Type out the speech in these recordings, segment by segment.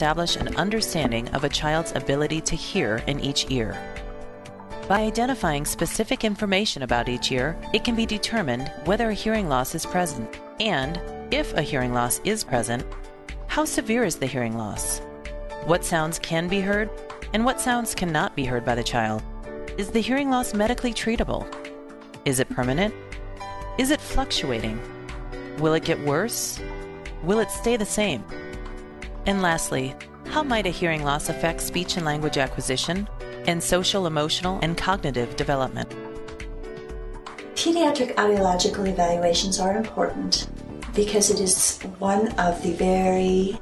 establish an understanding of a child's ability to hear in each ear. By identifying specific information about each ear, it can be determined whether a hearing loss is present, and, if a hearing loss is present, how severe is the hearing loss? What sounds can be heard, and what sounds cannot be heard by the child? Is the hearing loss medically treatable? Is it permanent? Is it fluctuating? Will it get worse? Will it stay the same? And lastly, how might a hearing loss affect speech and language acquisition and social, emotional, and cognitive development? Pediatric audiological evaluations are important because it is one of the very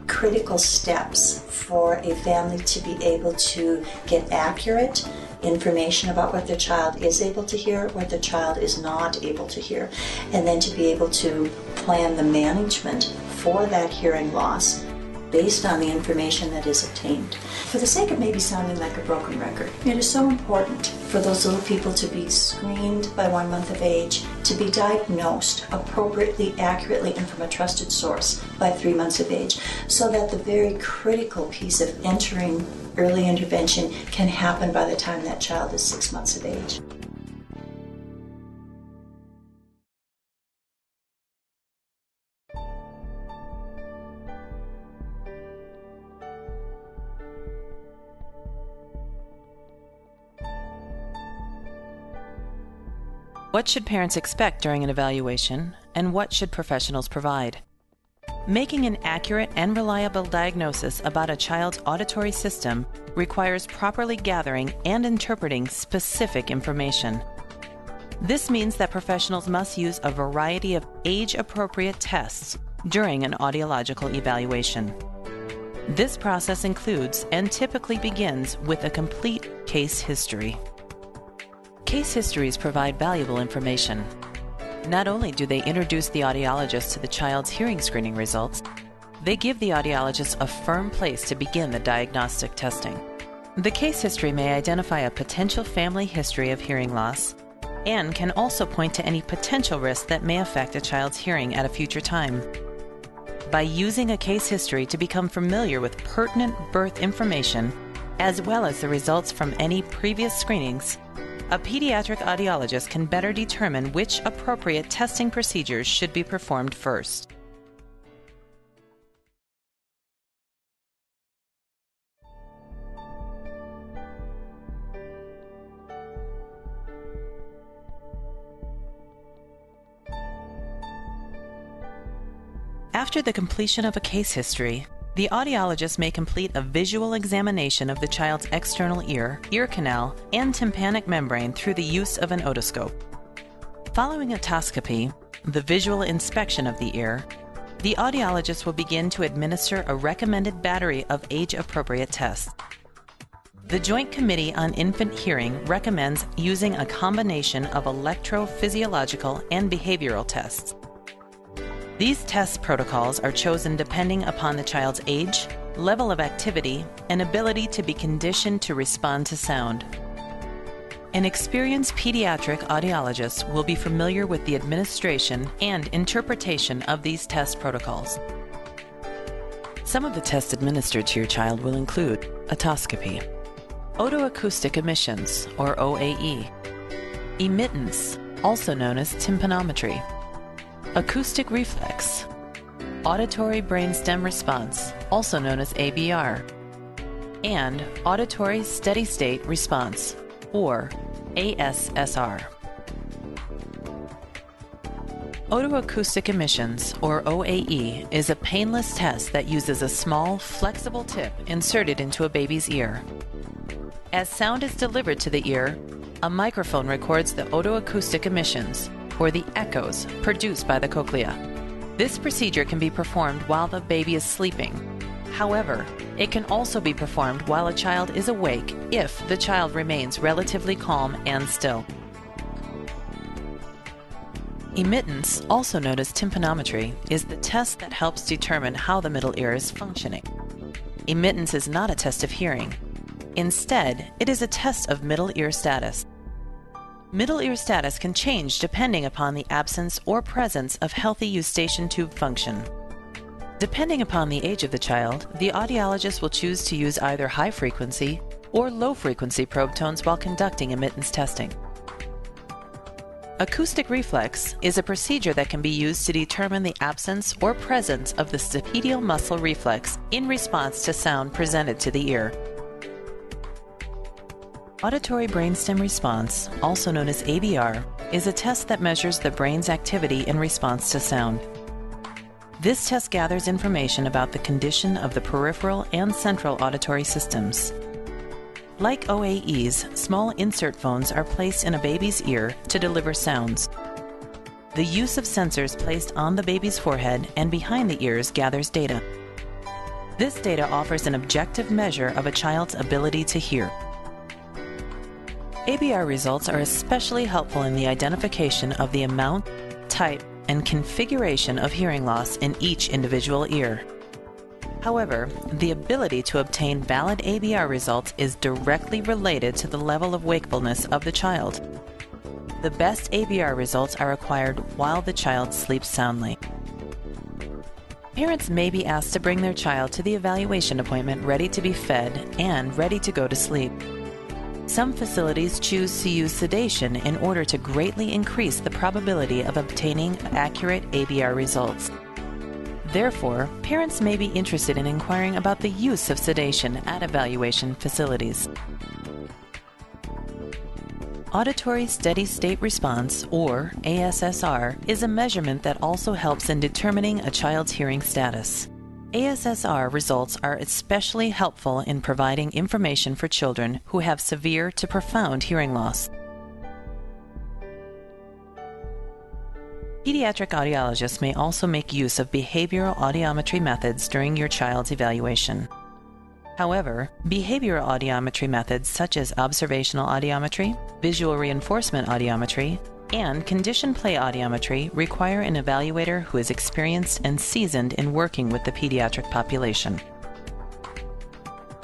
critical steps for a family to be able to get accurate information about what their child is able to hear, what the child is not able to hear, and then to be able to plan the management for that hearing loss based on the information that is obtained. For the sake of maybe sounding like a broken record, it is so important for those little people to be screened by 1 month of age, to be diagnosed appropriately, accurately, and from a trusted source by 3 months of age, so that the very critical piece of entering early intervention can happen by the time that child is 6 months of age. What should parents expect during an evaluation, and what should professionals provide? Making an accurate and reliable diagnosis about a child's auditory system requires properly gathering and interpreting specific information. This means that professionals must use a variety of age-appropriate tests during an audiological evaluation. This process includes and typically begins with a complete case history. Case histories provide valuable information. Not only do they introduce the audiologist to the child's hearing screening results, they give the audiologist a firm place to begin the diagnostic testing. The case history may identify a potential family history of hearing loss and can also point to any potential risks that may affect a child's hearing at a future time. By using a case history to become familiar with pertinent birth information, as well as the results from any previous screenings, a pediatric audiologist can better determine which appropriate testing procedures should be performed first. After the completion of a case history, the audiologist may complete a visual examination of the child's external ear, ear canal, and tympanic membrane through the use of an otoscope. Following otoscopy, the visual inspection of the ear, the audiologist will begin to administer a recommended battery of age-appropriate tests. The Joint Committee on Infant Hearing recommends using a combination of electrophysiological and behavioral tests. These test protocols are chosen depending upon the child's age, level of activity, and ability to be conditioned to respond to sound. An experienced pediatric audiologist will be familiar with the administration and interpretation of these test protocols. Some of the tests administered to your child will include otoscopy, otoacoustic emissions, or OAE, emittance, also known as tympanometry, acoustic reflex, auditory brainstem response, also known as ABR, and auditory steady-state response, or ASSR. Otoacoustic emissions, or OAE, is a painless test that uses a small, flexible tip inserted into a baby's ear. As sound is delivered to the ear, a microphone records the otoacoustic emissions, or the echoes produced by the cochlea. This procedure can be performed while the baby is sleeping. However, it can also be performed while a child is awake if the child remains relatively calm and still. Emittance, also known as tympanometry, is the test that helps determine how the middle ear is functioning. Emittance is not a test of hearing. Instead, it is a test of middle ear status. Middle ear status can change depending upon the absence or presence of healthy eustachian tube function. Depending upon the age of the child, the audiologist will choose to use either high-frequency or low-frequency probe tones while conducting admittance testing. Acoustic reflex is a procedure that can be used to determine the absence or presence of the stapedial muscle reflex in response to sound presented to the ear. Auditory brainstem response, also known as ABR, is a test that measures the brain's activity in response to sound. This test gathers information about the condition of the peripheral and central auditory systems. Like OAEs, small insert phones are placed in a baby's ear to deliver sounds. The use of sensors placed on the baby's forehead and behind the ears gathers data. This data offers an objective measure of a child's ability to hear. ABR results are especially helpful in the identification of the amount, type, and configuration of hearing loss in each individual ear. However, the ability to obtain valid ABR results is directly related to the level of wakefulness of the child. The best ABR results are acquired while the child sleeps soundly. Parents may be asked to bring their child to the evaluation appointment ready to be fed and ready to go to sleep. Some facilities choose to use sedation in order to greatly increase the probability of obtaining accurate ABR results. Therefore, parents may be interested in inquiring about the use of sedation at evaluation facilities. Auditory Steady State Response, or ASSR, is a measurement that also helps in determining a child's hearing status. ASSR results are especially helpful in providing information for children who have severe to profound hearing loss. Pediatric audiologists may also make use of behavioral audiometry methods during your child's evaluation. However, behavioral audiometry methods such as observational audiometry, visual reinforcement audiometry, and condition play audiometry require an evaluator who is experienced and seasoned in working with the pediatric population.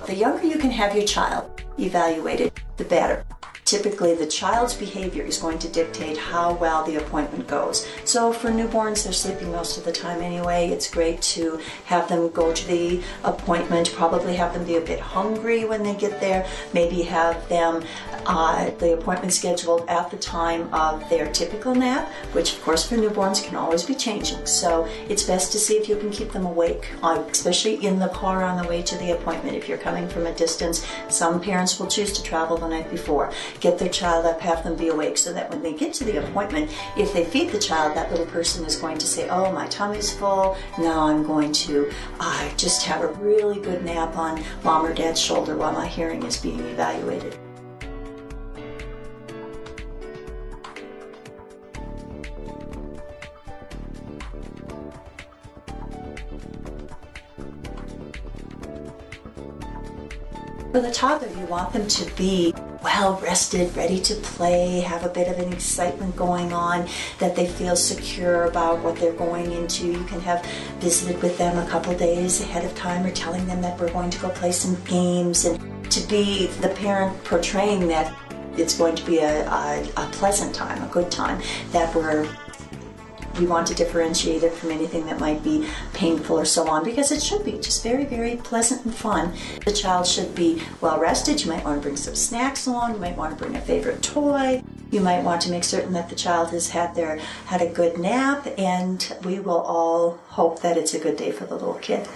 The younger you can have your child evaluated, the better. Typically, the child's behavior is going to dictate how well the appointment goes. So for newborns, they're sleeping most of the time anyway. It's great to have them go to the appointment, probably have them be a bit hungry when they get there, maybe have them the appointment scheduled at the time of their typical nap, which of course for newborns can always be changing. So it's best to see if you can keep them awake, especially in the car on the way to the appointment. If you're coming from a distance, some parents will choose to travel the night before. Get their child up, have them be awake, so that when they get to the appointment, if they feed the child, that little person is going to say, oh, my tummy's full, now I'm going to just have a really good nap on mom or dad's shoulder while my hearing is being evaluated. For the toddler, you want them to be well rested, ready to play, have a bit of an excitement going on, that they feel secure about what they're going into. You can have visited with them a couple days ahead of time, or telling them that we're going to go play some games, and to be the parent portraying that it's going to be a pleasant time, a good time, that we want to differentiate it from anything that might be painful or so on, because it should be just very, very pleasant and fun. The child should be well rested. You might want to bring some snacks along. You might want to bring a favorite toy. You might want to make certain that the child has had a good nap, and we will all hope that it's a good day for the little kid.